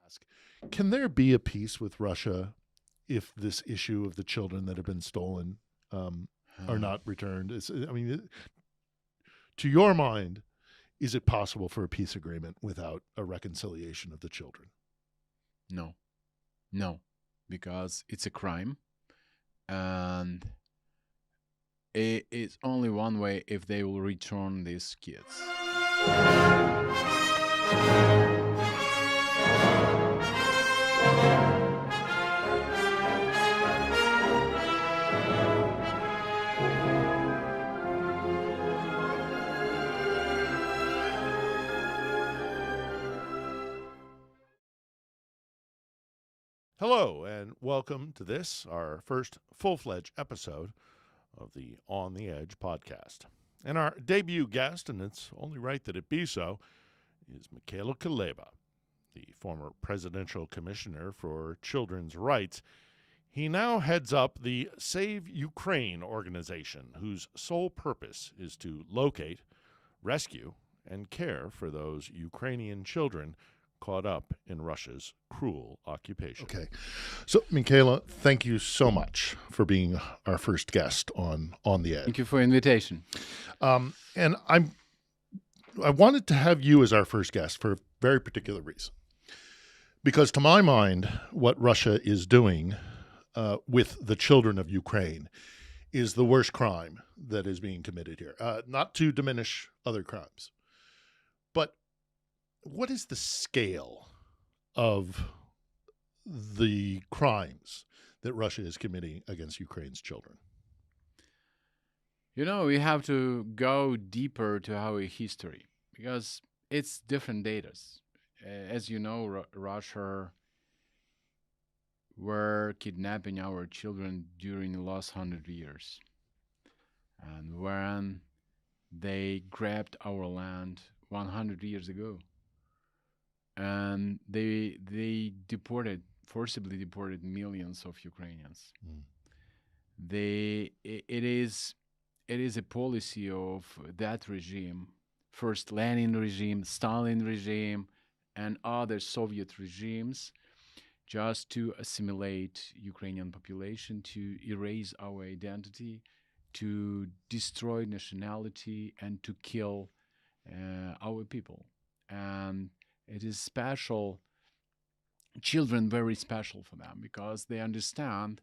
ask, can there be a peace with Russia if this issue of the children that have been stolen are not returned? To your mind, is it possible for a peace agreement without a reconciliation of the children? No, because it's a crime, and it's only one way if they will return these kids. Hello, and welcome to this, our first full-fledged episode of the On the Edge podcast. And our debut guest, and it's only right that it be so, is Mykola Kuleba, the former presidential commissioner for children's rights. He now heads up the Save Ukraine organization, whose sole purpose is to locate, rescue, and care for those Ukrainian children caught up in Russia's cruel occupation. Okay. So, Mykola, thank you so much for being our first guest on the Edge. Thank you for the invitation. And I wanted to have you as our first guest for a very particular reason. Because to my mind, what Russia is doing with the children of Ukraine is the worst crime that is being committed here. Not to diminish other crimes, but what is the scale of the crimes that Russia is committing against Ukraine's children? We have to go deeper to our history because it's different data. As you know, Russia were kidnapping our children during the last 100 years. And when they grabbed our land 100 years ago, and they forcibly deported millions of Ukrainians. It is a policy of that regime, first Lenin regime, Stalin regime, and other Soviet regimes, just to assimilate Ukrainian population, to erase our identity, to destroy nationality, and to kill our people. And it is special, children very special for them, because they understand,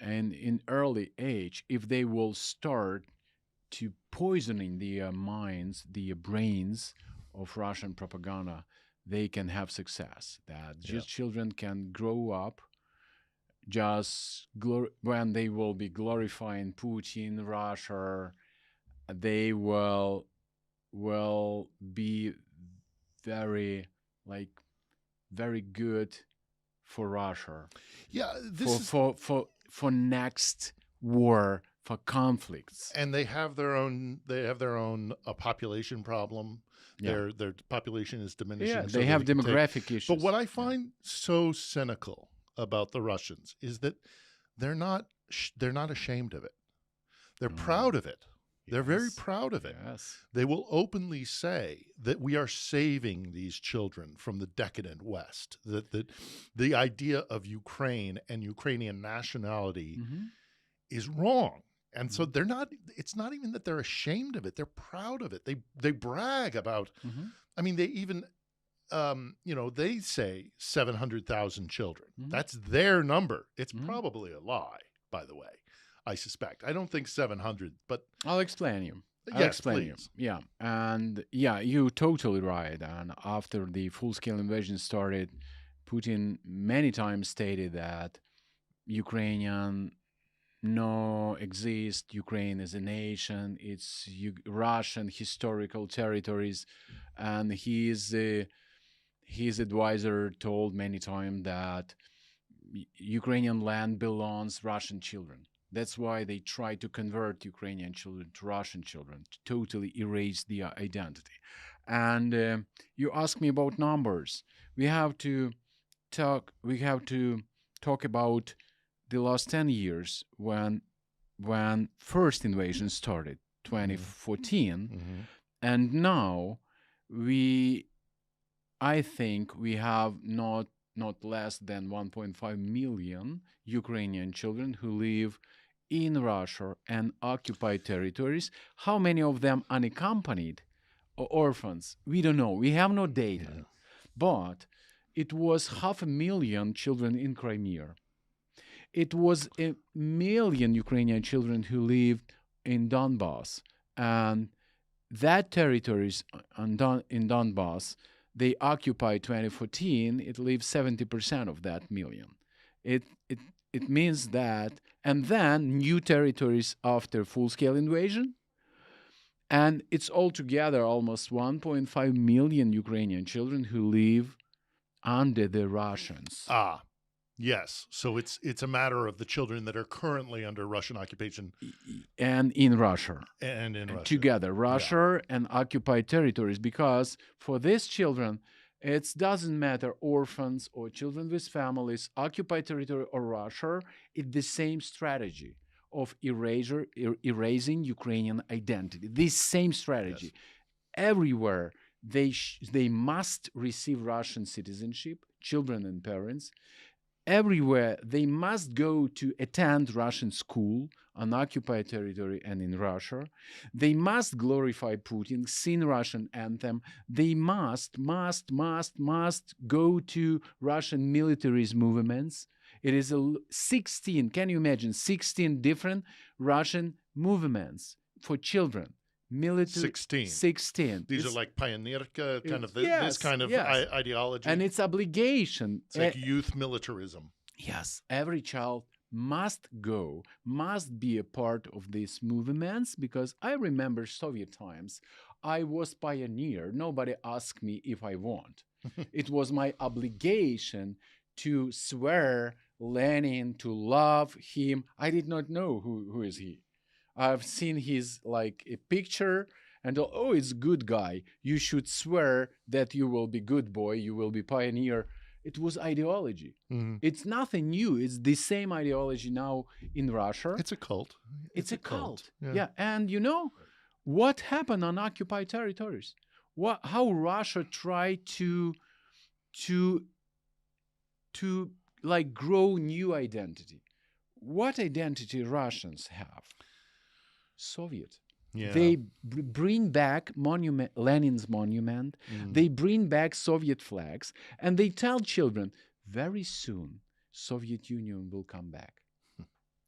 and in early age, if they will start to poisoning the minds, the brains of Russian propaganda, they can have success. That just children can grow up just when they will be glorifying Putin, Russia, they will be very good for Russia. Yeah, for next war, for conflicts. And they have their own population problem. Yeah. Their population is diminishing. Yeah, they have demographic issues. But what I find so cynical about the Russians is that they're not ashamed of it. They're proud of it. They're very proud of it. Yes. They will openly say that we are saving these children from the decadent West, that the idea of Ukraine and Ukrainian nationality is wrong. And so it's not even that they're ashamed of it. They're proud of it. They brag about, they even, they say 700,000 children. That's their number. It's probably a lie, by the way. I suspect. I don't think 700, but I'll explain you. Yes, please. Yeah, and you're totally right. And after the full-scale invasion started, Putin many times stated that Ukrainian no exist. Ukraine is a nation. It's Russian historical territories, and his advisor told many times that Ukrainian land belongs Russian children. That's why they try to convert Ukrainian children to Russian children, to totally erase the identity. And you ask me about numbers. We have to talk about the last 10 years when first invasion started, 2014, and now I think we have not not less than 1.5 million Ukrainian children who live in Russia and occupied territories. How many of them unaccompanied or orphans? We don't know. We have no data. Yeah. But it was 500,000 children in Crimea. It was 1 million Ukrainian children who lived in Donbass. And that territories in Donbass, they occupied 2014, it leaves 70% of that million. It means that, and then new territories after full-scale invasion, and it's altogether almost 1.5 million Ukrainian children who live under the Russians. Ah, yes. So it's a matter of the children that are currently under Russian occupation And in Russia. and in Russia. Together, Russia and occupied territories, because for these children, it doesn't matter orphans or children with families, occupied territory or Russia, it's the same strategy of erasing Ukrainian identity. This same strategy. Yes. Everywhere they must receive Russian citizenship, children and parents. Everywhere they must go to attend Russian school on occupied territory and in Russia. They must glorify Putin, sing Russian anthem. They must go to Russian military's movements. It is 16, can you imagine, 16 different Russian movements for children. Military 16. These are like pionierka, kind of yes, this kind of yes. ideology. And it's obligation. It's like youth militarism. Yes, every child must go, must be a part of these movements, because I remember Soviet times. I was pioneer. Nobody asked me if I want. It was my obligation to swear Lenin, to love him. I did not know who is he. I've seen his like a picture and oh, it's good guy. You should swear that you will be good boy. You will be pioneer. It was ideology. Mm-hmm. It's nothing new. It's the same ideology now in Russia. It's a cult. It's a cult. Yeah. Yeah. And you know what happened on occupied territories? How Russia tried to like grow new identity. What identity Russians have? Soviet. Yeah. They bring back Lenin's monument. They bring back Soviet flags, and they tell children, very soon, Soviet Union will come back.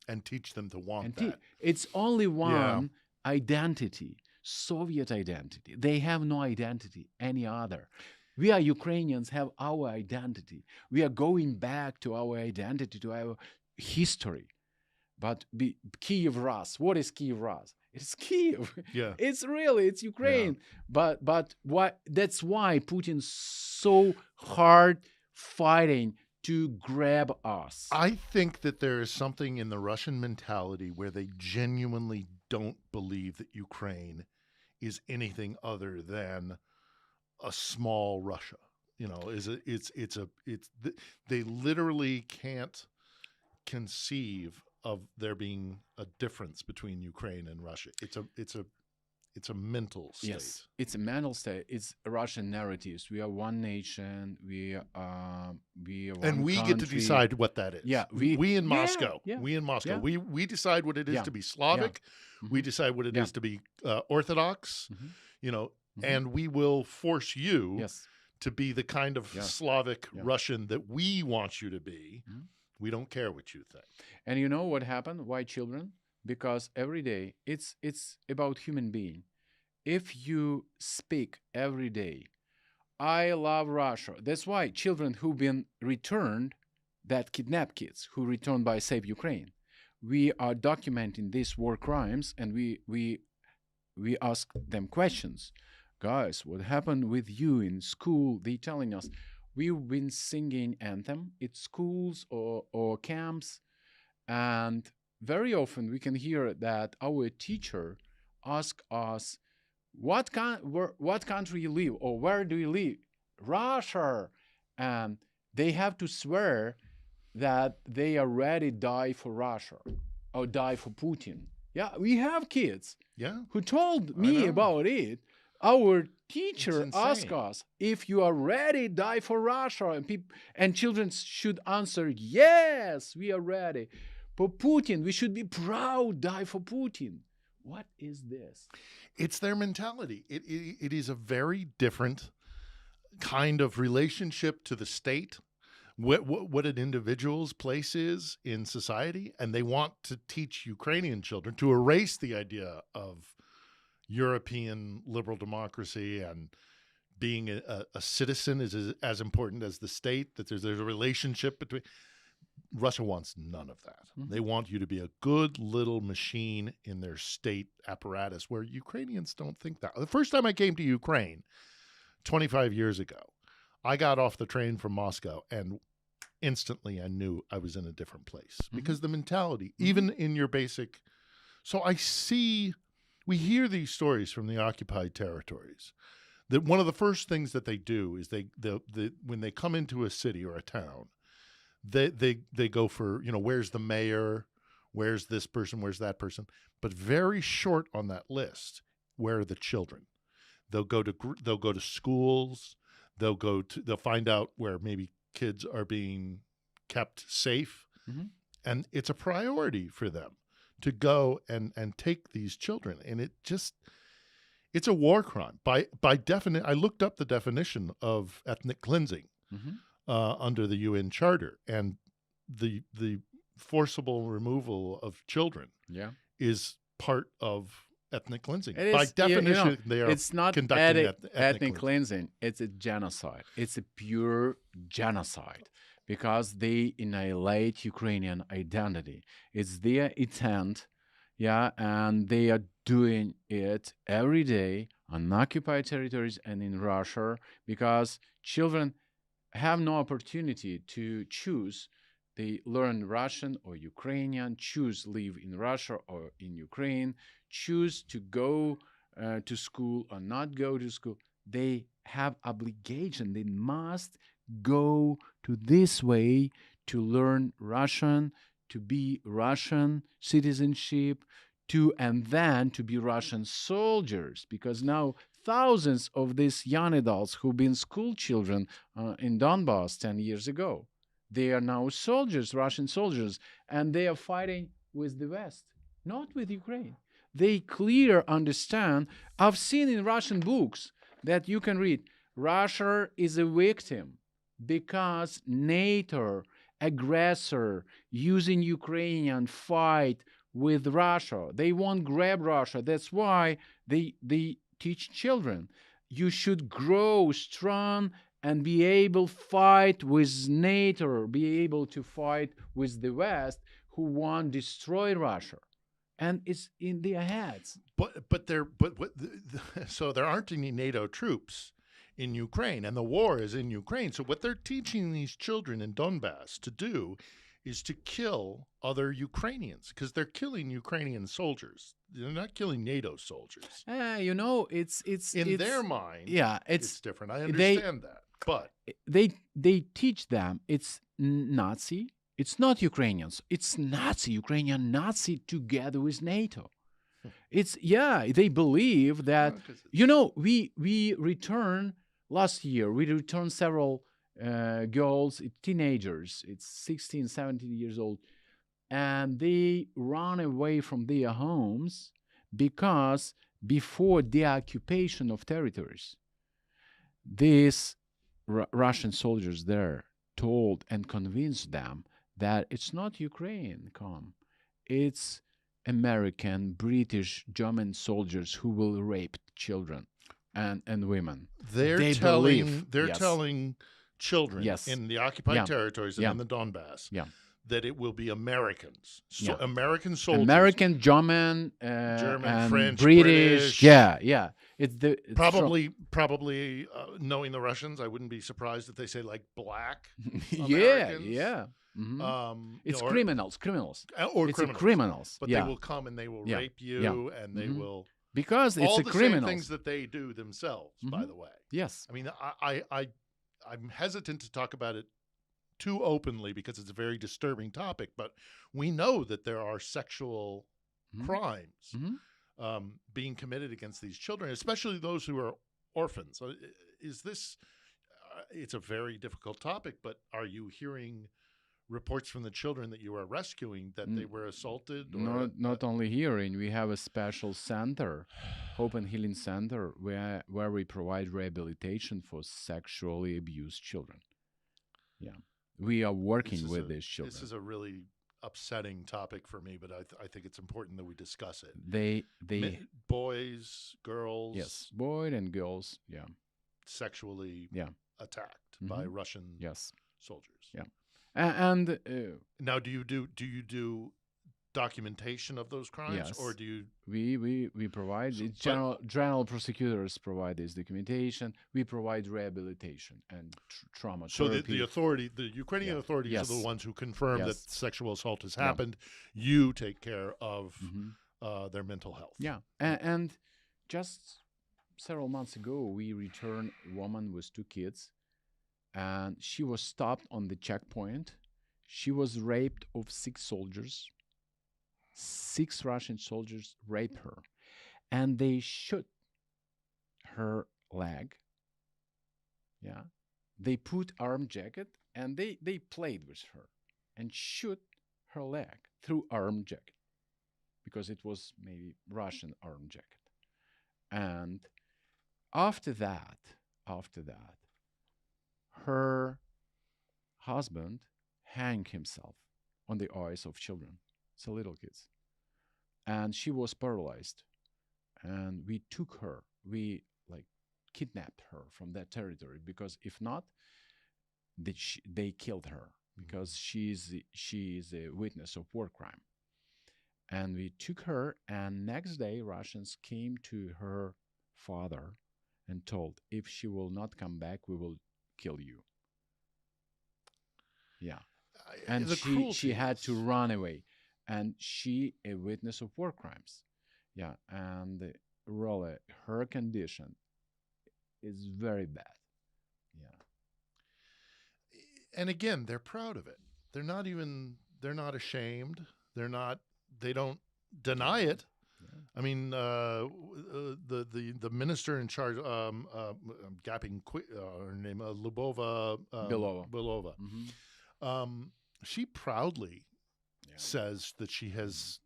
And teach them to want that. It's only one identity, Soviet identity. They have no identity, any other. We are Ukrainians, have our identity. We are going back to our identity, to our history. But Kiev Rus, what is Kiev Rus? It's Kiev. Yeah. It's Ukraine. Yeah. But why? That's why Putin's so hard fighting to grab us. I think that there is something in the Russian mentality where they genuinely don't believe that Ukraine is anything other than a small Russia. You know, they literally can't conceive of there being a difference between Ukraine and Russia. It's a mental state. Yes, it's a mental state. It's Russian narratives. We are one nation. We are one and we country. get to decide what that is. Yeah, we in Moscow. Yeah, we in Moscow. Yeah. We decide what it is to be Slavic. Yeah. We decide what it is to be Orthodox. You know, and we will force you to be the kind of Slavic Russian that we want you to be. We don't care what you think. And you know what happened? Why children? Because every day it's about human being. If you speak every day, I love Russia. That's why children who've been returned, that kidnapped kids who returned by Save Ukraine, we are documenting these war crimes, and we ask them questions. Guys, what happened with you in school? They telling us. We've been singing anthem at schools or camps, and very often we can hear that our teacher asks us, what country you live, or where do you live? Russia. And they have to swear that they are ready to die for Russia or die for Putin. Yeah, we have kids who told me about it. Our teacher It's asked insane. us, if you are ready, die for Russia. And children should answer, yes, we are ready. For Putin, we should be proud, die for Putin. What is this? It's their mentality. It is a very different kind of relationship to the state, what an individual's place is in society, and they want to teach Ukrainian children to erase the idea of European liberal democracy and being a citizen is as important as the state, that there's a relationship between. Russia wants none of that. Mhm. They want you to be a good little machine in their state apparatus, where Ukrainians don't think that. The first time I came to Ukraine 25 years ago, I got off the train from Moscow and instantly I knew I was in a different place, because the mentality, even in your basic. So we hear these stories from the occupied territories, that one of the first things that they do is when they come into a city or a town, they go for, where's the mayor, where's this person, where's that person, but very short on that list, where are the children? They'll go to schools, they'll find out where maybe kids are being kept safe, and it's a priority for them to go and take these children, and it's a war crime by definition. I looked up the definition of ethnic cleansing under the UN Charter, and the forcible removal of children is part of ethnic cleansing. By definition, they are. It's not conducting ethnic cleansing. It's a genocide. It's a pure genocide, because they annihilate Ukrainian identity. It's their intent, and they are doing it every day on occupied territories and in Russia, because children have no opportunity to choose. They learn Russian or Ukrainian, choose live in Russia or in Ukraine, choose to go to school or not go to school. They have obligation. They must go to this way to learn Russian, to be Russian citizenship, and then to be Russian soldiers, because now thousands of these young adults who've been school children in Donbass 10 years ago, they are now soldiers, Russian soldiers, and they are fighting with the West, not with Ukraine. They clearly understand. I've seen in Russian books that you can read, Russia is a victim because NATO aggressor using Ukrainian fight with Russia. They won't grab Russia. That's why they teach children. You should grow strong and be able to fight with NATO, be able to fight with the West, who want to destroy Russia. And it's in their heads. So there aren't any NATO troops in Ukraine, and the war is in Ukraine. So what they're teaching these children in Donbass to do is to kill other Ukrainians, because they're killing Ukrainian soldiers. They're not killing NATO soldiers. It's in their mind. Yeah, it's different. I understand that, but they teach them it's Nazi. It's not Ukrainians. It's Nazi, Ukrainian Nazi together with NATO. They believe that, we return last year, we returned several girls, teenagers, it's 16, 17 years old, and they run away from their homes because before the occupation of territories, these Russian soldiers there told and convinced them that it's not Ukraine it's American, British, German soldiers who will rape children and women. They're telling children in the occupied territories and in the Donbass that it will be Americans, American soldiers, American, German, French, British. It's probably knowing the Russians, I wouldn't be surprised if they say like black Americans. It's criminals, or it's criminals. Criminals. But they will come and they will rape you, and they will, because it's all a the criminal same things that they do themselves. By the way, yes. I mean, I'm hesitant to talk about it too openly because it's a very disturbing topic, but we know that there are sexual crimes being committed against these children, especially those who are orphans. Is this? It's a very difficult topic, but are you hearing reports from the children that you are rescuing that they were assaulted? Or Not only hearing, we have a special center, Hope and Healing Center, where we provide rehabilitation for sexually abused children. Yeah, we are working with these children. This is a really upsetting topic for me, but I think it's important that we discuss it. They boys, girls, yes, boys and girls, yeah, sexually attacked by Russian soldiers. Yeah, and now do you do documentation of those crimes? Yes. Or do you we provide general prosecutors provide this documentation. We provide rehabilitation and trauma so therapy. the Ukrainian authorities are the ones who confirm that sexual assault has happened. You take care of their mental health. And just several months ago we returned a woman with 2 kids, and she was stopped on the checkpoint. She was raped of 6 soldiers. 6 Russian soldiers raped her, and they shot her leg. Yeah, they put arm jacket and they played with her and shoot her leg through arm jacket because it was maybe Russian arm jacket. And after that, her husband hanged himself on the eyes of children. So little kids, and she was paralyzed, and we took her, we kidnapped her from that territory, because if not, they killed her, because she is a witness of war crime. And we took her, and next day Russians came to her father and told, if she will not come back, we will kill you. Yeah, and she had to run away. And she a witness of war crimes. Yeah, and really her condition is very bad. Yeah. And again, they're proud of it. They're not ashamed. They don't deny it. Yeah. I mean, the minister in charge, I'm gapping her name, Lubova Belova. She proudly says that she has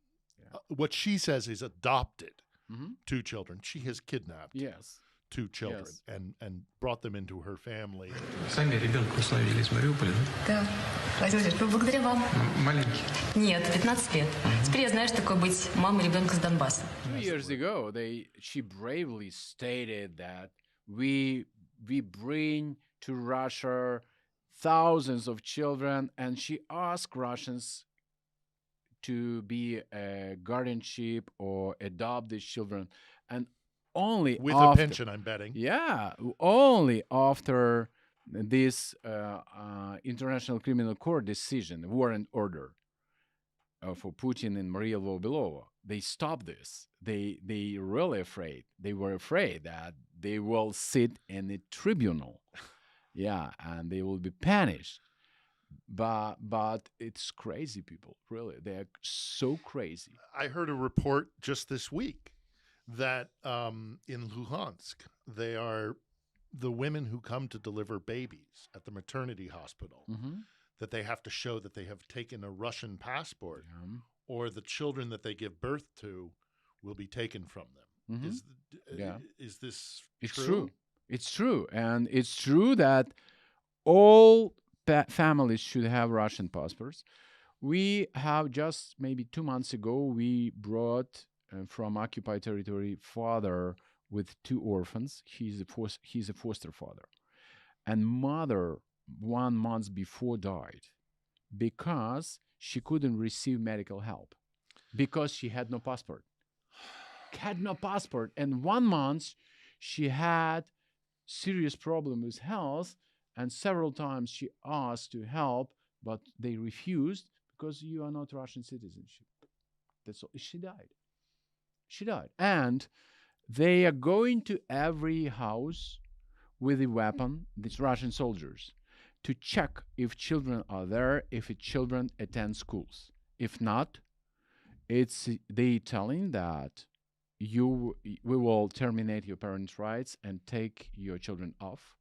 what she says is adopted 2 children. She has kidnapped 2 children and brought them into her family. Сами ребенка усыновили из Мариуполя, да? Да. Владимир Владимирович, благодаря вам. Маленький. Нет, 15 лет. Теперь я знаю, что такое быть мамой ребенка с Донбасса. 2 years ago, she bravely stated that we bring to Russia thousands of children, and she asked Russians to be a guardianship or adopt these children, and only with after, a pension, I'm betting. Yeah, only after this International Criminal Court decision, warrant order for Putin and Maria Lvova-Belova, they stopped this. They really afraid. They were afraid that they will sit in a tribunal, and they will be punished. But it's crazy, people. Really, they are so crazy. I heard a report just this week that in Luhansk, they are the women who come to deliver babies at the maternity hospital, that they have to show that they have taken a Russian passport, or the children that they give birth to will be taken from them. Is this true? It's true. And it's true that all families should have Russian passports. We have just maybe 2 months ago, we brought from occupied territory father with 2 orphans. He's a foster father. And mother 1 month before died because she couldn't receive medical help because she had no passport. And 1 month she had serious problem with health, and several times she asked to help, but they refused because you are not Russian citizenship. That's all. She died. And they are going to every house with a weapon, these Russian soldiers, to check if children are there, if children attend schools. If not, it's they telling that we will terminate your parents' rights and take your children off,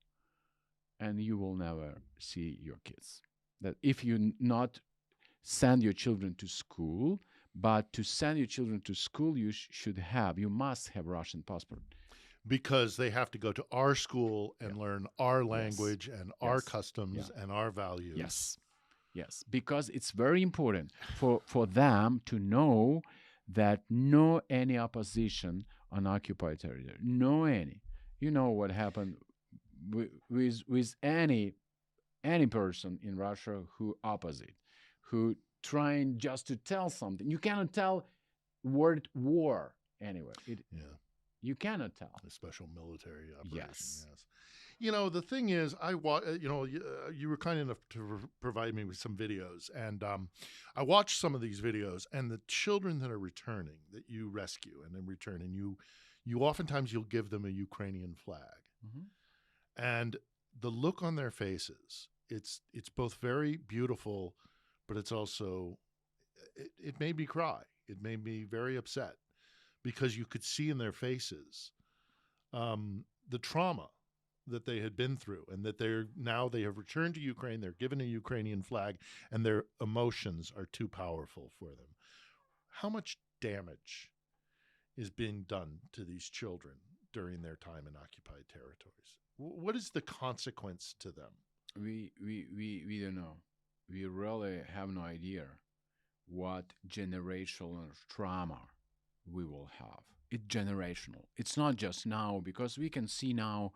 and you will never see your kids. That if you not send your children to school, but to send your children to school, you must have Russian passport. Because they have to go to our school and learn our Yes. language and our Yes. customs and our values. Yes, because it's very important for them to know that no any opposition on occupied territory, no any. You know what happened with any person in Russia who opposite, who trying just to tell something. You cannot tell word war anywhere. You cannot tell. A special military operation. Yes. You know, the thing is, you were kind enough to provide me with some videos, and I watched some of these videos, and the children that are returning, that you rescue and then return, and you oftentimes you'll give them a Ukrainian flag, and the look on their faces, it's both very beautiful, but it's also, it made me cry. It made me very upset, because you could see in their faces the trauma that they had been through, and that they have returned to Ukraine, they're given a Ukrainian flag, and their emotions are too powerful for them. How much damage is being done to these children during their time in occupied territories? What is the consequence to them? We don't know. We really have no idea what generational trauma we will have. It's generational. It's not just now, because we can see now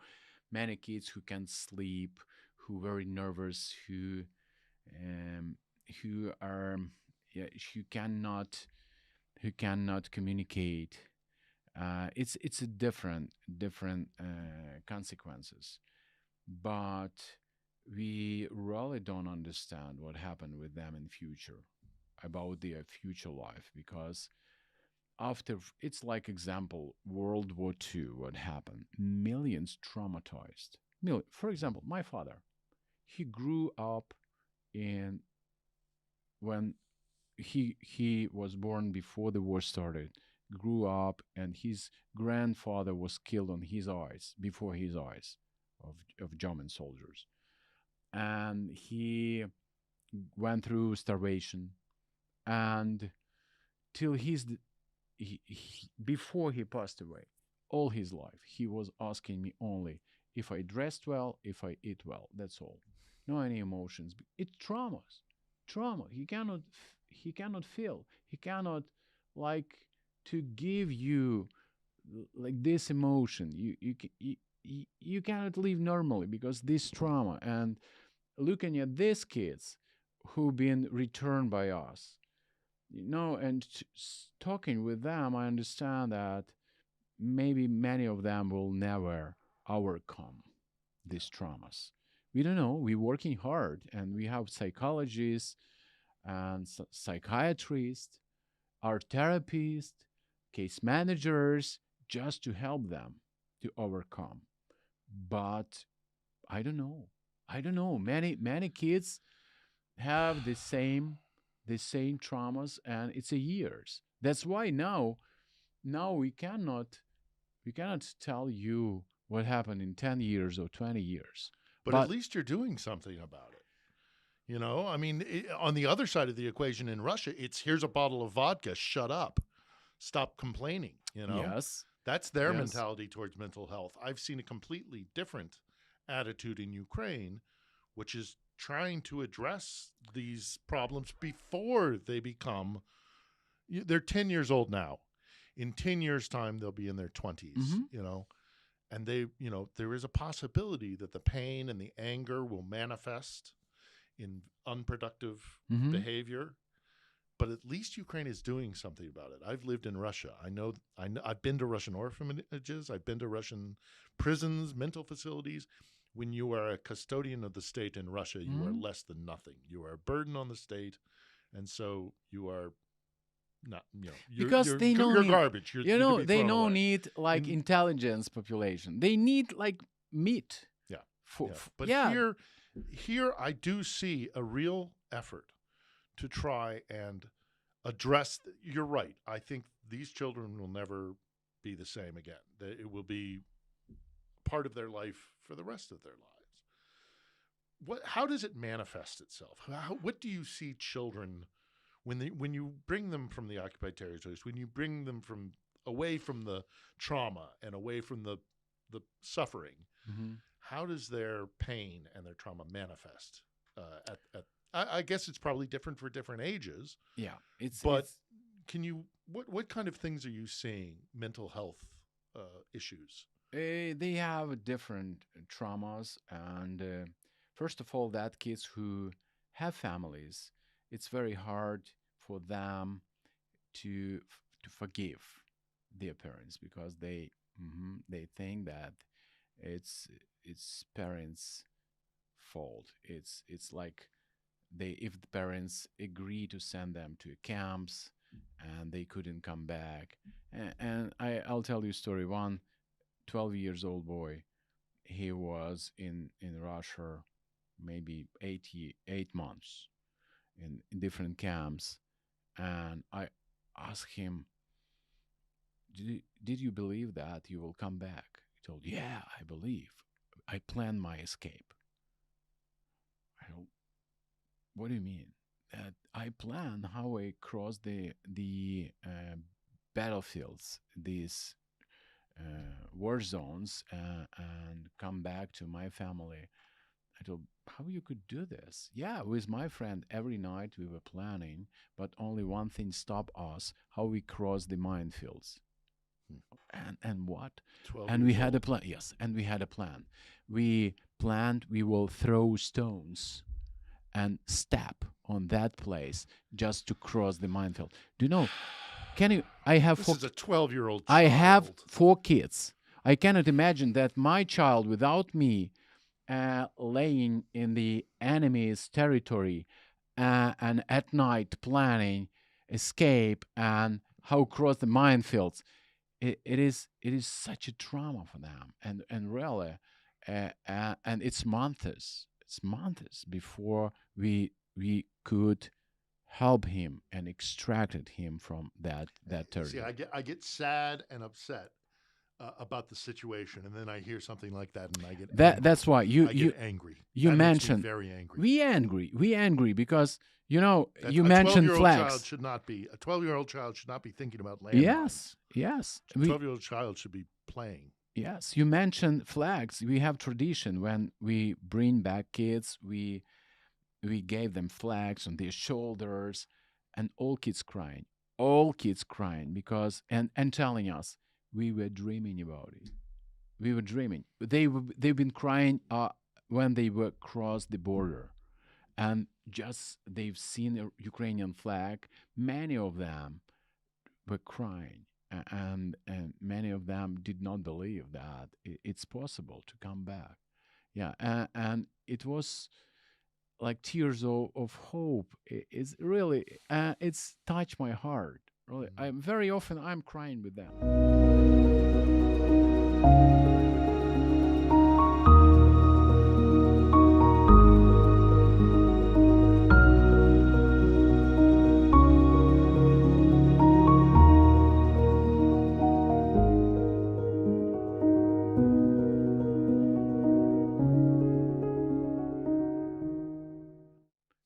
many kids who can't sleep, who very nervous, who cannot communicate. It's a different consequences, but we really don't understand what happened with them in future, about their future life, because after, it's like example, World War II, what happened? Millions traumatized. For example, my father, he grew up when he was born before the war started, grew up, and his grandfather was killed on his eyes, before his eyes, of German soldiers. And he went through starvation, and till before he passed away, all his life, he was asking me only if I dressed well, if I eat well. That's all. No any emotions. It's trauma. He cannot feel. He cannot like to give you like this emotion. You cannot live normally because this trauma. And looking at these kids who've been returned by us, and talking with them, I understand that maybe many of them will never overcome these traumas. We don't know. We're working hard, and we have psychologists and psychiatrists, art therapists, case managers, just to help them to overcome. But I don't know. Many kids have the same traumas, and it's a years. That's why now we cannot tell you what happened in 10 years or 20 years. But at least you're doing something about it. I mean, on the other side of the equation in Russia, it's here's a bottle of vodka, shut up, stop complaining. Yes, that's their mentality towards mental health. I've seen a completely different attitude in Ukraine, which is trying to address these problems before they become. They're 10 years old now. In 10 years' time, they'll be in their 20s. And there is a possibility that the pain and the anger will manifest in unproductive behavior. But at least Ukraine is doing something about it. I've lived in Russia. I know. I've been to Russian orphanages. I've been to Russian prisons, mental facilities. When you are a custodian of the state in Russia, you are less than nothing. You are a burden on the state, and so you are not. You're garbage. They don't need like intelligence population. They need like meat. But here I do see a real effort to try and address. You're right. I think these children will never be the same again. That it will be part of their life for the rest of their lives. How does it manifest itself? What do you see children when you bring them from the occupied territories, when you bring them from away from the trauma and away from the suffering? Mm-hmm. How does their pain and their trauma manifest? I guess it's probably different for different ages. Yeah, but can you what kind of things are you seeing? Mental health issues. They have different traumas, and first of all, that kids who have families, it's very hard for them to forgive their parents because they think that it's parents' fault. It's like if the parents agree to send them to camps and they couldn't come back, and I'll tell you a story. One 12 years old boy, he was in Russia maybe 8 months in different camps, and I asked him, did you believe that you will come back? He told, yeah, I believe. I planned my escape. I don't, what do you mean? That I plan how I cross the battlefields, these war zones, and come back to my family. I told, how you could do this? Yeah, with my friend, every night we were planning, but only one thing stopped us: how we cross the minefields. And what? And we had a plan. Yes, and we had a plan. We planned we will throw stones and step on that place just to cross the minefield. Do you know? Can you? I have. This is a 12-year-old. I have 4 kids. I cannot imagine that my child, without me, laying in the enemy's territory and at night planning escape and how cross the minefields. It is such a trauma for them, and really, and it's months before we could help him and extracted him from that territory. See, I get sad and upset about the situation, and then I hear something like that, and I get angry. That's why I get angry. You that mentioned makes me very angry. We angry because you mentioned flags. A 12-year-old child should not be thinking about landmines. Yes. A 12-year-old child should be playing. Yes, you mentioned flags. We have tradition when we bring back kids. We gave them flags on their shoulders, and all kids crying because and telling us we were dreaming about it. We were dreaming. They've been crying when they were crossed the border, and just they've seen a Ukrainian flag. Many of them were crying, and many of them did not believe that it's possible to come back. Yeah, and it was like tears of hope. It's really it's touched my heart. Really, I'm crying with them.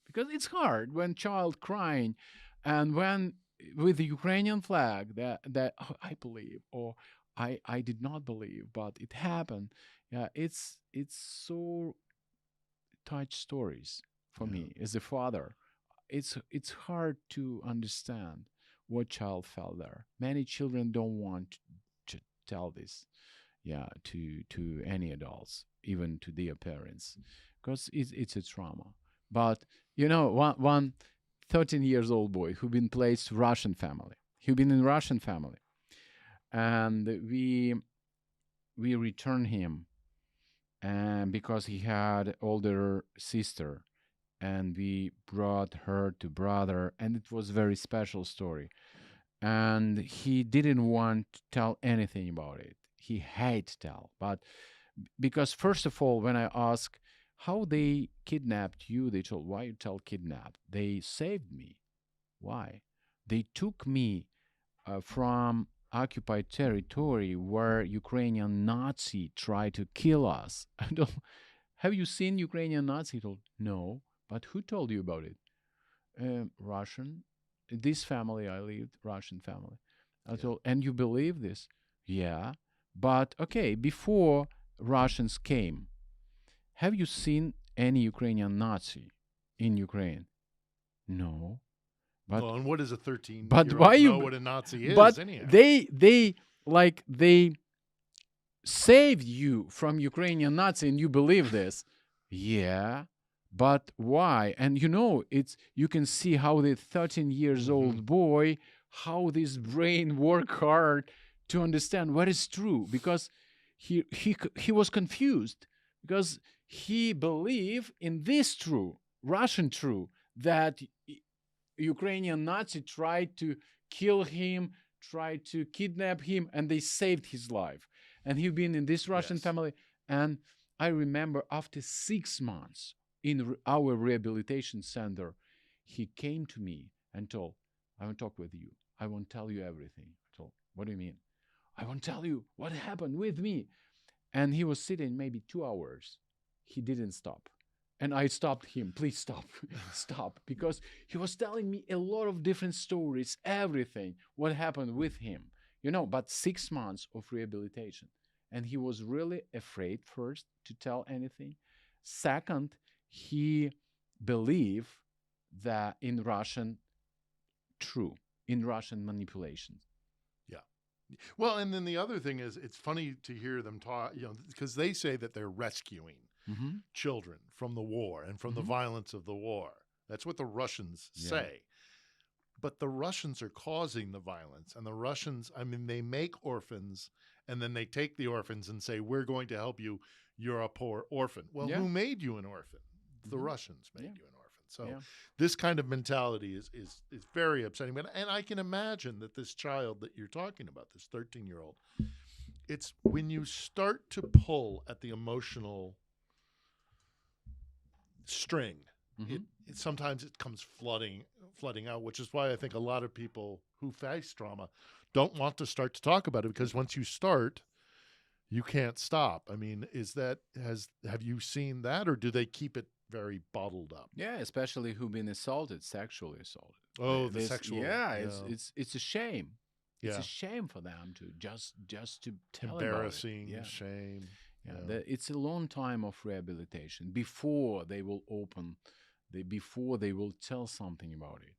Because it's hard when child crying, and when with the Ukrainian flag that I believe or I did not believe, but it happened. Yeah, it's so touch stories for me as a father. It's hard to understand what child felt there. Many children don't want to tell this, to any adults, even to their parents, because it's a trauma. But one 13 years old boy who been placed Russian family. He been in Russian family, and we returned him, and because he had older sister, and we brought her to brother, and it was very special story. And he didn't want to tell anything about it. He hate to tell, but because first of all, when I asked how they kidnapped you, they told, why you tell kidnapped? They saved me. Why? They took me from occupied territory where Ukrainian Nazi tried to kill us. I don't. Have you seen Ukrainian Nazi? He told, no. But who told you about it? Russian. This family I lived, Russian family. I told, and you believe this? Yeah. But okay, before Russians came, have you seen any Ukrainian Nazi in Ukraine? No. But well, and what does a 13-year-old but why you? know what a Nazi is? But anyhow? they saved you from Ukrainian Nazi, and you believe this? Yeah. But why? And you can see how the 13 years old boy, how this brain work hard to understand what is true, because he was confused, because he believed in this true, Russian true, that Ukrainian Nazi tried to kill him, tried to kidnap him, and they saved his life. And he'd been in this Russian family. And I remember after 6 months in our rehabilitation center, he came to me and told, I want to talk with you. I won't tell you everything. I told, what do you mean? I won't tell you what happened with me. And he was sitting maybe 2 hours. He didn't stop. And I stopped him. Please stop. Stop. Because he was telling me a lot of different stories, everything, what happened with him. But 6 months of rehabilitation. And he was really afraid, first, to tell anything. Second, he believed that in Russian manipulation. Yeah. Well, and then the other thing is, it's funny to hear them talk, because they say that they're rescuing children from the war and from the violence of the war. That's what the Russians say. But the Russians are causing the violence. And the Russians, they make orphans, and then they take the orphans and say, we're going to help you. You're a poor orphan. Well, who made you an orphan? The Russians made you an orphan. So this kind of mentality is very upsetting. And I can imagine that this child that you're talking about, this 13-year-old, it's when you start to pull at the emotional string, sometimes it comes flooding out, which is why I think a lot of people who face trauma don't want to start to talk about it, because once you start, you can't stop. Have you seen that, or do they keep it very bottled up? Yeah, especially who've been sexually assaulted. Oh, the sexual. Yeah, it's a shame. It's Yeah. a shame for them to just to tell Embarrassing, about it. Yeah. shame. Yeah. It's a long time of rehabilitation before they will before they will tell something about it.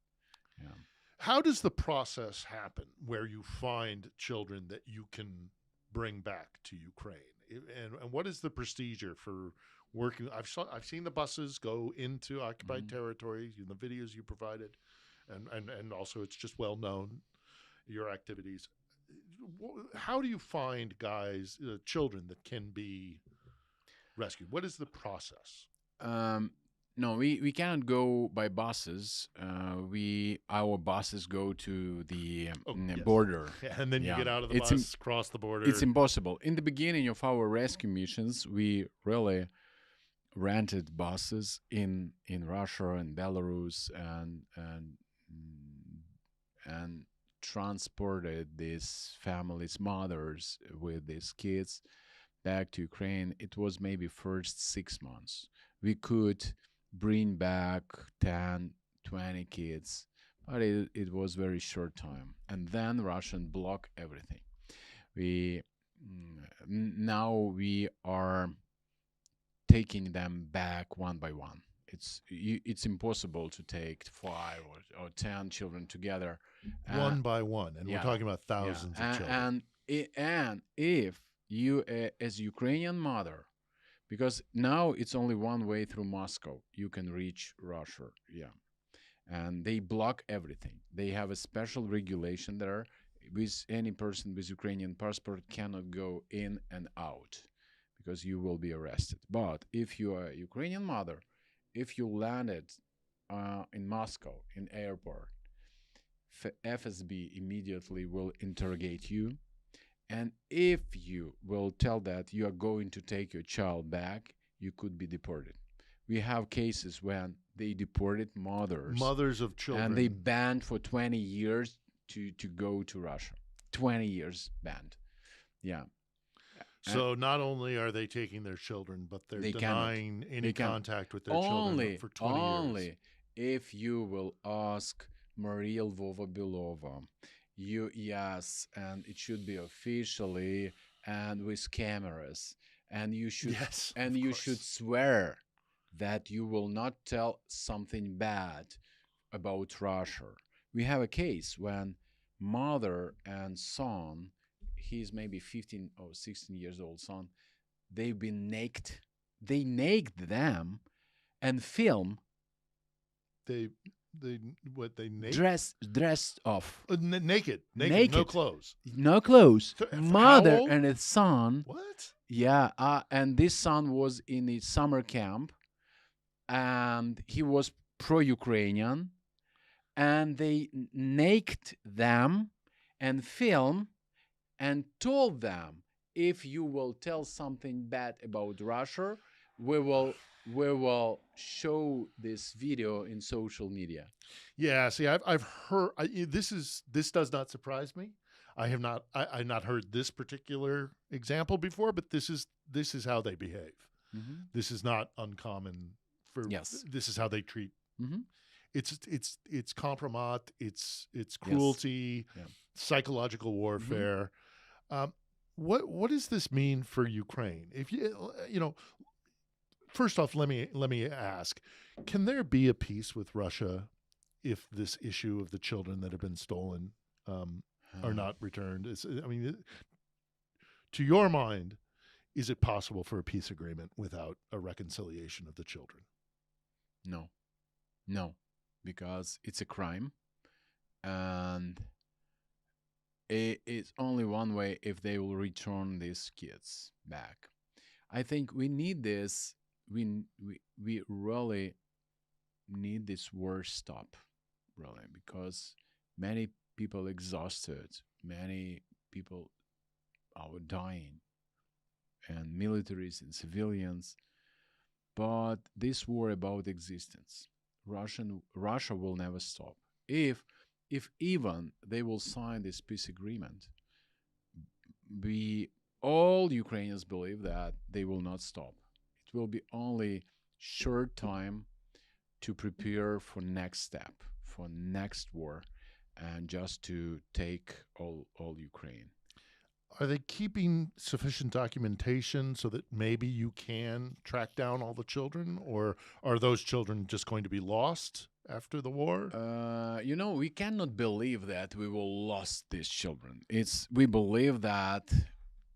Yeah. How does the process happen where you find children that you can bring back to Ukraine? And what is the procedure for working? I've seen the buses go into occupied territories in the videos you provided, and also it's just well known, your activities. How do you find children that can be rescued? What is the process? No, we cannot go by buses. Our buses go to the border. And then you get out of the bus, cross the border. It's impossible. In the beginning of our rescue missions, we really rented buses in Russia and Belarus and transported these families, mothers with these kids back to Ukraine. It was maybe first 6 months. We could bring back 10, 20 kids, but it was very short time. And then Russian block everything. Now we are taking them back one by one. It's impossible to take 5 or 10 children together one by one, and we're talking about thousands of children. And if you, as Ukrainian mother, because now it's only one way through Moscow, you can reach Russia, and they block everything. They have a special regulation there. With any person with Ukrainian passport cannot go in and out because you will be arrested. But if you are a Ukrainian mother, if you landed in Moscow in airport, FSB immediately will interrogate you. And if you will tell that you are going to take your child back, you could be deported. We have cases when they deported mothers of children. And they banned for 20 years to go to Russia. 20 years banned. Yeah. So not only are they taking their children, but they're They cannot. denying any They cannot. contact with their children for 20 years. Only if you will ask Maria Lvova Belova, yes, and it should be officially and with cameras, and you should Yes, and of you course. should swear that you will not tell something bad about Russia. We have a case when mother and son, he's maybe 15 or 16 years old son, they've been naked. They naked them and film They what they naked? dressed off. Naked, no Naked. clothes. No clothes. So, for how Mother old? and his son. What? Yeah, and this son was in a summer camp, and he was pro-Ukrainian, and they naked them and film and told them, if you will tell something bad about Russia, we will show this video in social media. Yeah, see, I've heard this does not surprise me. I've not heard this particular example before, but this is how they behave. Mm-hmm. This is not uncommon for. Yes. This is how they treat. Mm-hmm. It's compromat. It's cruelty, Yeah. psychological warfare. What does this mean for Ukraine? If first off, let me ask: can there be a peace with Russia if this issue of the children that have been stolen are not returned? To your mind, is it possible for a peace agreement without a reconciliation of the children? No, because it's a crime, and it's only one way if they will return these kids back. I think we need this. We really need this war stop, really, because many people exhausted, many people are dying, and militaries and civilians. But this war about existence, Russia will never stop. If even they will sign this peace agreement, we all Ukrainians believe that they will not stop. It will be only short time to prepare for next step, for next war, and just to take all Ukraine. Are they keeping sufficient documentation so that maybe you can track down all the children, or are those children just going to be lost after the war? We cannot believe that we will lose these children. We believe that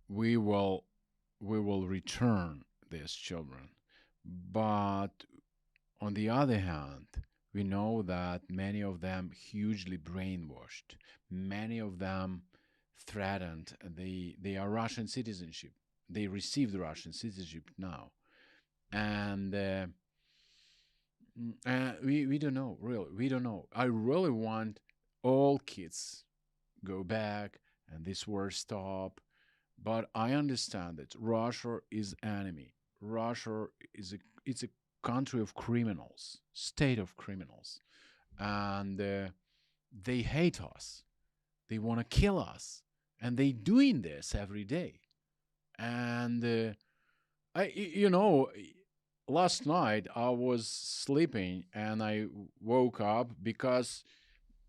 we will return these children. But on the other hand, we know that many of them hugely brainwashed. Many of them threatened. They are Russian citizenship. They received Russian citizenship now, and we don't know. Really, we don't know. I really want all kids go back and this war stop. But I understand that Russia is enemy. Russia it's a country of criminals, state of criminals, and they hate us. They want to kill us, and they doing this every day. And last night I was sleeping and I woke up because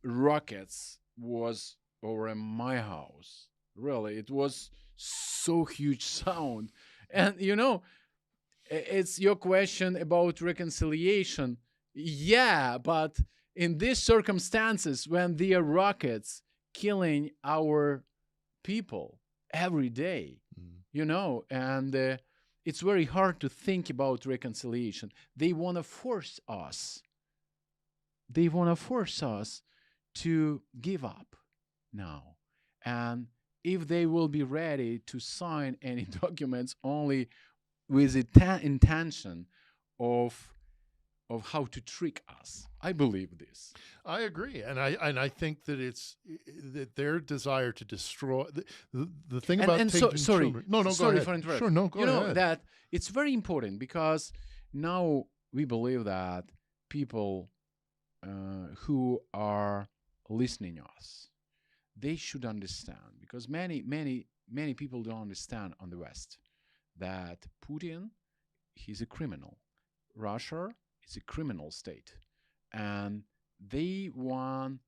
rockets was over my house. Really, it was so huge sound. And it's your question about reconciliation. Yeah, but in these circumstances, when there are rockets killing our people every day, and it's very hard to think about reconciliation. They want to force us. They want to force us to give up now. And if they will be ready to sign any documents only with the intention of how to trick us. I believe this. I agree, and I think that it's that their desire to destroy the thing about taking children. No, go sorry ahead. for interrupting. Sure, no, go ahead. That it's very important because now we believe that people who are listening us, they should understand, because many people don't understand on the West that Putin, he's a criminal. Russia is a criminal state, and they want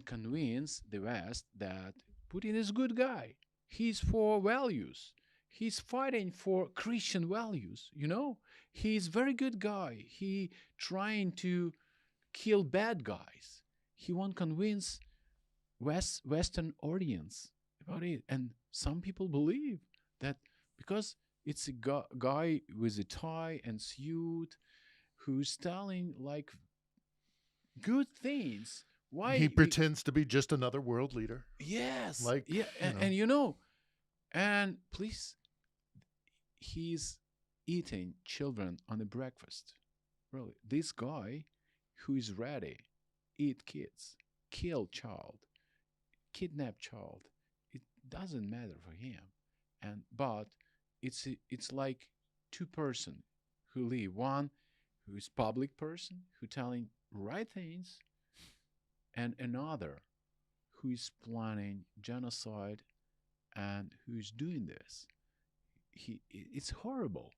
convince the West that Putin is a good guy. He's for values. He's fighting for Christian values. He's very good guy. He trying to kill bad guys. He won't convince Western audience about it, and some people believe that because it's a guy with a tie and suit who's telling like good things. Why He pretends to be just another world leader. Yes. Like, yeah, and please, he's eating children on a breakfast. Really, this guy who is ready eat kids, kill child, kidnap child. It doesn't matter for him, but it's like two person who live. One who is public person who telling right things, and another who is planning genocide and who is doing this. It's horrible,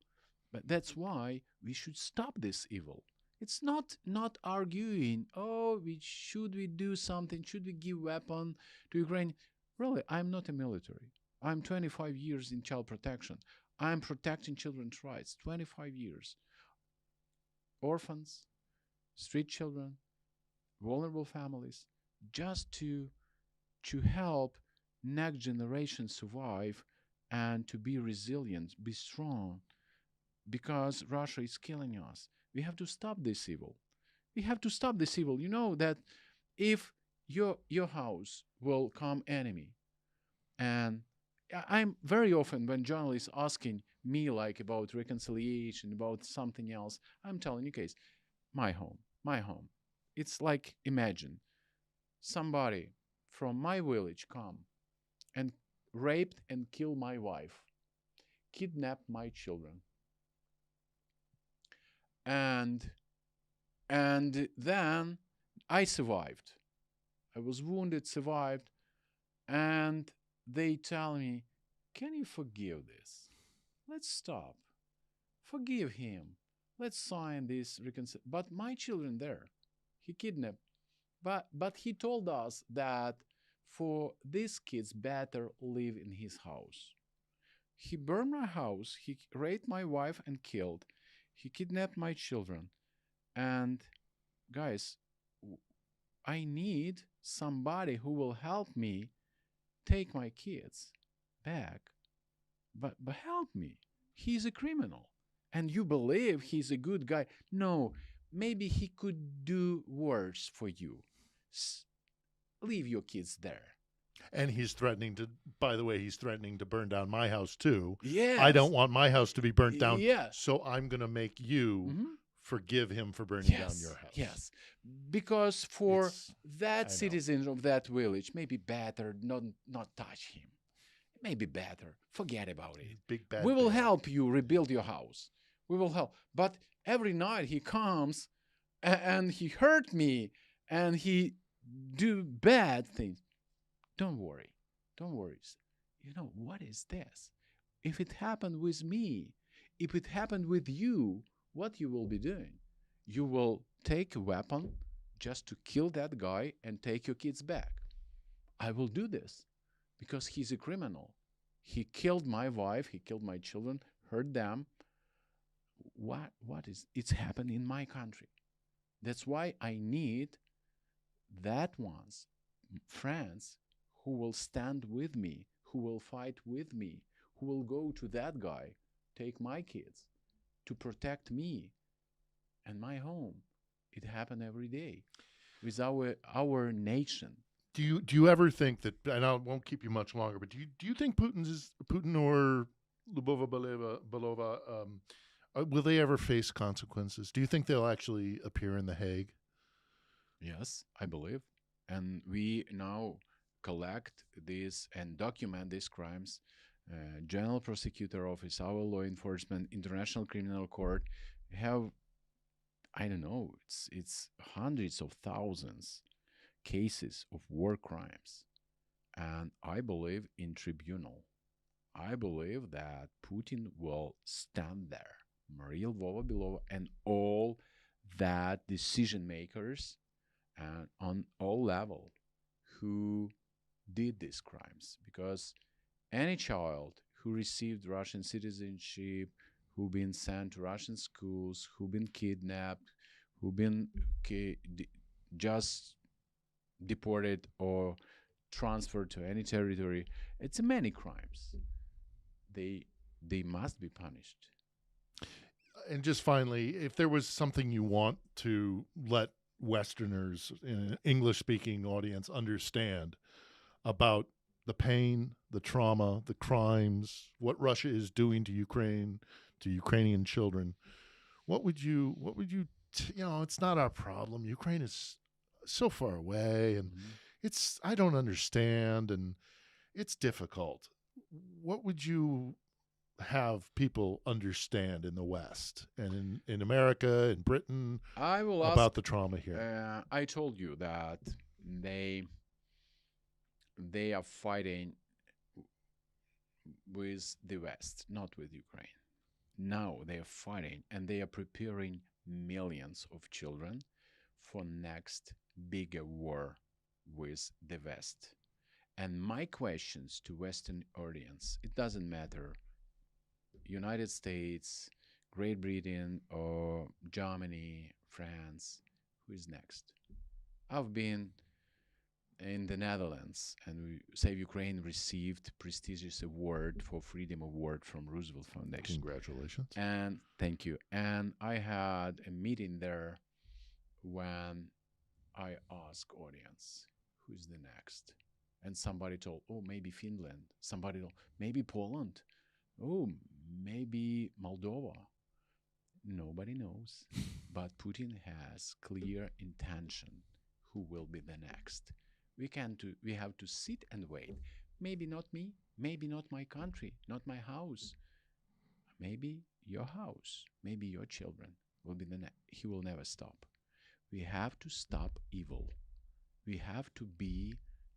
but that's why we should stop this evil. It's not arguing. Oh, should we do something? Should we give weapon to Ukraine? Really, I'm not a military. I'm 25 years in child protection. I'm protecting children's rights. 25 years. Orphans, street children, vulnerable families, just to help next generation survive and to be resilient, be strong, because Russia is killing us. We have to stop this evil. We have to stop this evil. You know that if your house will come enemy, and I'm very often when journalists asking me like about reconciliation, about something else, I'm telling you, case, my home. It's like imagine somebody from my village come and raped and killed my wife, kidnapped my children, and then I survived. I was wounded, survived, and they tell me, "Can you forgive this? Let's stop. Forgive him. Let's sign this reconciliation." But my children there, he kidnapped. But he told us that for these kids better live in his house. He burned my house, he raped my wife and killed. He kidnapped my children. And guys, I need somebody who will help me take my kids back. But help me. He's a criminal. And you believe he's a good guy. No, maybe he could do worse for you. Leave your kids there. And he's threatening to, by the way, he's threatening to burn down my house too. Yes. I don't want my house to be burnt down. Yes. So I'm going to make you forgive him for burning down your house. Yes. Because for that citizen of that village, maybe better not touch him. Maybe better. Forget about it. Big bad. We will help you rebuild your house. We will help. But every night he comes and he hurt me and he do bad things. Don't worry. You know, what is this? If it happened with me, if it happened with you, what you will be doing? You will take a weapon just to kill that guy and take your kids back. I will do this because he's a criminal. He killed my wife, he killed my children, hurt them. What is it's happened in my country? That's why I need that ones, friends who will stand with me, who will fight with me, who will go to that guy, take my kids to protect me and my home. It happened every day with our nation. Do you ever think that, and I won't keep you much longer, but do you think Putin or Lubova Belova, will they ever face consequences? Do you think they'll actually appear in The Hague? Yes, I believe. And we now collect this and document these crimes. General Prosecutor Office, our law enforcement, International Criminal Court have, I don't know, it's hundreds of thousands cases of war crimes. And I believe in tribunal. I believe that Putin will stand there, Maria Lvova-Belova, and all that decision makers and on all level who did these crimes. Because any child who received Russian citizenship, who been sent to Russian schools, who been kidnapped, who been just deported or transferred to any territory, it's many crimes. They must be punished. And just finally, if there was something you want to let Westerners in an English-speaking audience understand about the pain, the trauma, the crimes, what Russia is doing to Ukraine, to Ukrainian children, what would you it's not our problem. Ukraine is so far away, and I don't understand, and it's difficult. What would you have people understand in the West and in America, in Britain, I will about the trauma here? I told you that they are fighting with the West, not with Ukraine. Now they are fighting, and they are preparing millions of children for next bigger war with the West. And my questions to Western audience, it doesn't matter, United States, Great Britain, or Germany, France, who is next? I've been in the Netherlands, and Save Ukraine received prestigious award for Freedom Award from Roosevelt Foundation. Congratulations. And thank you. And I had a meeting there when I asked audience, who's the next? And somebody told, oh, maybe Finland. Somebody told, maybe Poland. Oh, maybe Moldova. Nobody knows. But Putin has clear intention who will be the next. We have to sit and wait. Maybe not me, maybe not my country, not my house. Maybe your house, maybe your children will be the next. He will never stop. We have to stop evil. We have to be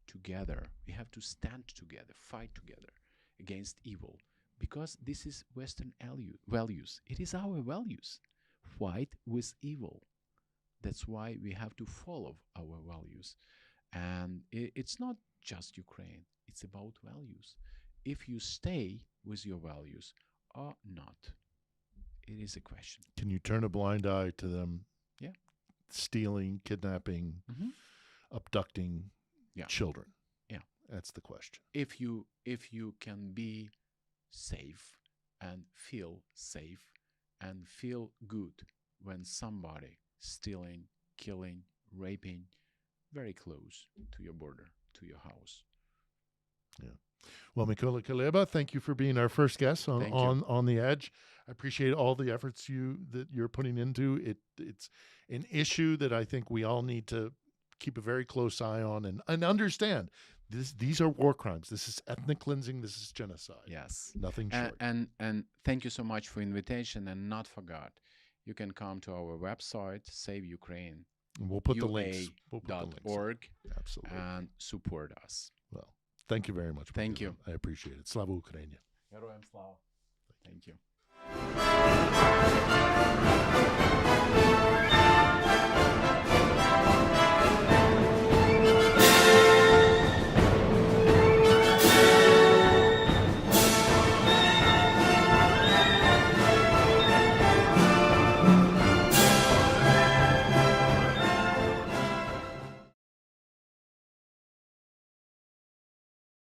together. We have to stand together, fight together against evil. Because this is Western values. It is our values. Fight with evil. That's why we have to follow our values. And it's not just Ukraine. It's about values. If you stay with your values or not, it is a question. Can you turn a blind eye to them? Yeah. Stealing, kidnapping, abducting children. Yeah. That's the question. If you can be safe and feel good when somebody stealing, killing, raping very close to your border, to your house. Yeah. Well, Mykola Kuleba, thank you for being our first guest on the Edge. I appreciate all the efforts that you're putting into it. It's an issue that I think we all need to keep a very close eye on and understand. These are war crimes. This is ethnic cleansing. This is genocide. Yes. Nothing short. And thank you so much for invitation. And not forgot, you can come to our website, Save Ukraine. And we'll put the links. .org. Absolutely. And support us. Well, thank you very much. Thank you. I appreciate it. Slava Ukraini. Героям слава. Thank you.